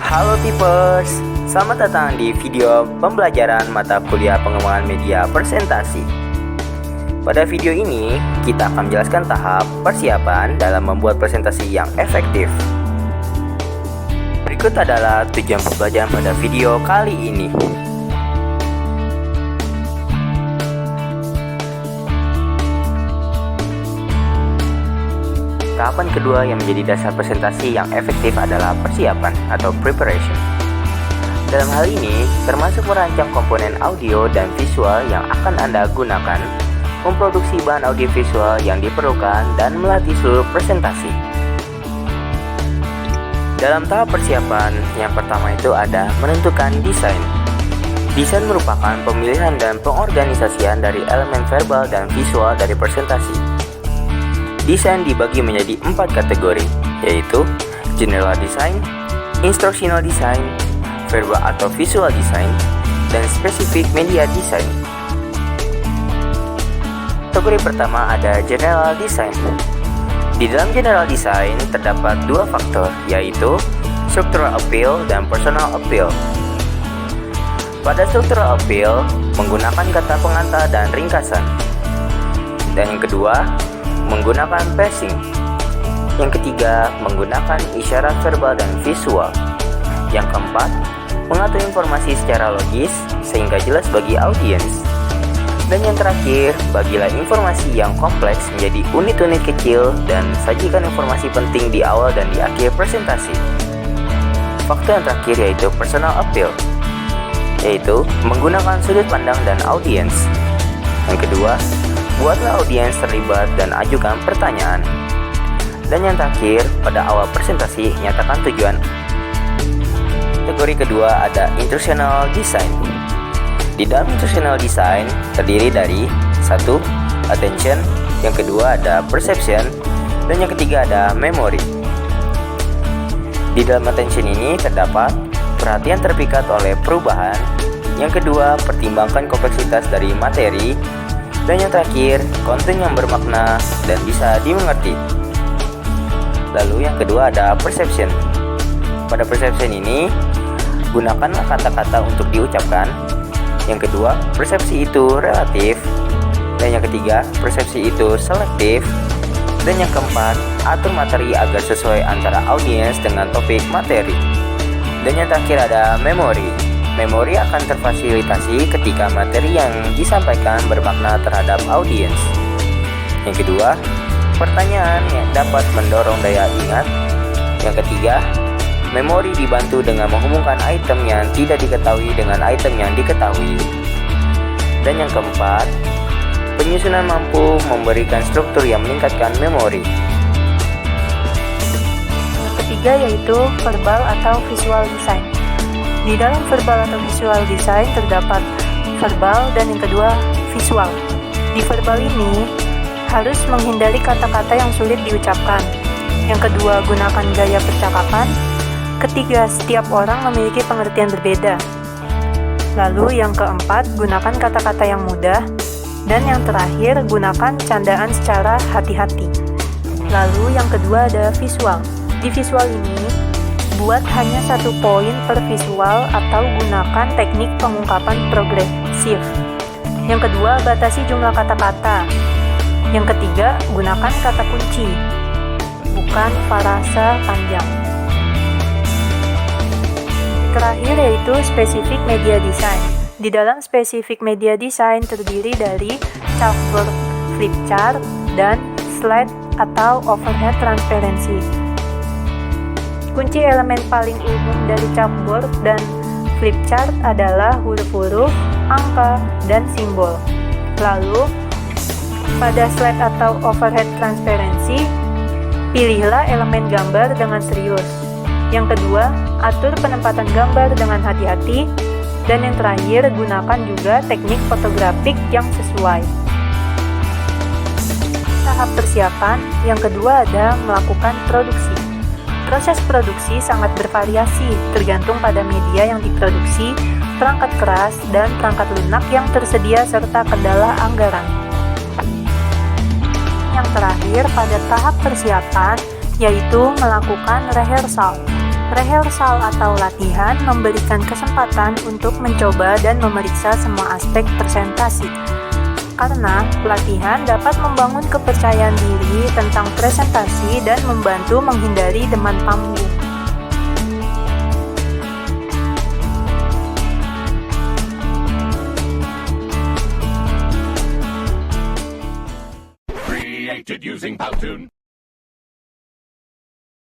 Halo Tipers, selamat datang di video pembelajaran mata kuliah pengembangan media presentasi. Pada video ini, kita akan menjelaskan tahap persiapan dalam membuat presentasi yang efektif. Berikut adalah tujuan pembelajaran pada video kali ini. Tahapan kedua yang menjadi dasar presentasi yang efektif adalah persiapan atau preparation. Dalam hal ini, termasuk merancang komponen audio dan visual yang akan Anda gunakan, memproduksi bahan audiovisual yang diperlukan, dan melatih seluruh presentasi. Dalam tahap persiapan, yang pertama itu ada menentukan desain. Desain merupakan pemilihan dan pengorganisasian dari elemen verbal dan visual dari presentasi. Desain dibagi menjadi 4 kategori, yaitu general design, instructional design, verbal atau visual design, dan specific media design. Kategori pertama ada general design. Di dalam general design terdapat dua faktor, yaitu structural appeal dan personal appeal. Pada structural appeal, menggunakan kata pengantar dan ringkasan. Dan yang kedua, menggunakan pacing. Yang ketiga, menggunakan isyarat verbal dan visual. Yang keempat, mengatur informasi secara logis sehingga jelas bagi audiens. Dan yang terakhir, bagilah informasi yang kompleks menjadi unit-unit kecil dan sajikan informasi penting di awal dan di akhir presentasi. Faktor yang terakhir yaitu personal appeal, yaitu menggunakan sudut pandang dan audiens. Yang kedua, buatlah audiens terlibat dan ajukan pertanyaan. Dan yang terakhir, pada awal presentasi, nyatakan tujuan. Kategori kedua ada instructional design. Di dalam instructional design terdiri dari 1. Attention, yang kedua ada perception, dan yang ketiga ada memory. Di dalam attention ini terdapat perhatian terpikat oleh perubahan. Yang kedua, pertimbangkan kompleksitas dari materi. Dan yang terakhir, konten yang bermakna dan bisa dimengerti. Lalu yang kedua ada perception. Pada perception ini, gunakanlah kata-kata untuk diucapkan. Yang kedua, persepsi itu relatif. Dan yang ketiga, persepsi itu selektif. Dan yang keempat, atur materi agar sesuai antara audiens dengan topik materi. Dan yang terakhir ada memory. Memori akan terfasilitasi ketika materi yang disampaikan bermakna terhadap audiens. Yang kedua, pertanyaan yang dapat mendorong daya ingat. Yang ketiga, memori dibantu dengan menghubungkan item yang tidak diketahui dengan item yang diketahui. Dan yang keempat, penyusunan mampu memberikan struktur yang meningkatkan memori. Yang ketiga yaitu verbal atau visual design. Di dalam verbal atau visual design terdapat verbal dan yang kedua visual. Di verbal ini harus menghindari kata-kata yang sulit diucapkan. Yang kedua, gunakan gaya percakapan. Ketiga, setiap orang memiliki pengertian berbeda. Lalu yang keempat, gunakan kata-kata yang mudah. Dan yang terakhir, gunakan candaan secara hati-hati. Lalu yang kedua ada visual. Di visual ini, buat hanya 1 poin per visual atau gunakan teknik pengungkapan progresif. Yang kedua, batasi jumlah kata-kata. Yang ketiga, gunakan kata kunci, bukan frasa panjang. Terakhir yaitu specific media design. Di dalam specific media design terdiri dari chalkboard, flip chart, dan slide atau overhead transparency. Kunci elemen paling umum dari chalkboard dan flip chart adalah huruf-huruf, angka, dan simbol. Lalu, pada slide atau overhead transparency, pilihlah elemen gambar dengan serius. Yang kedua, atur penempatan gambar dengan hati-hati. Dan yang terakhir, gunakan juga teknik fotografik yang sesuai. Tahap persiapan yang kedua ada melakukan produksi. Proses produksi sangat bervariasi, tergantung pada media yang diproduksi, perangkat keras, dan perangkat lunak yang tersedia, serta kendala anggaran. Yang terakhir pada tahap persiapan, yaitu melakukan rehearsal. Rehearsal atau latihan memberikan kesempatan untuk mencoba dan memeriksa semua aspek presentasi. Karena latihan dapat membangun kepercayaan diri tentang presentasi dan membantu menghindari demam panggung. Created using Powtoon.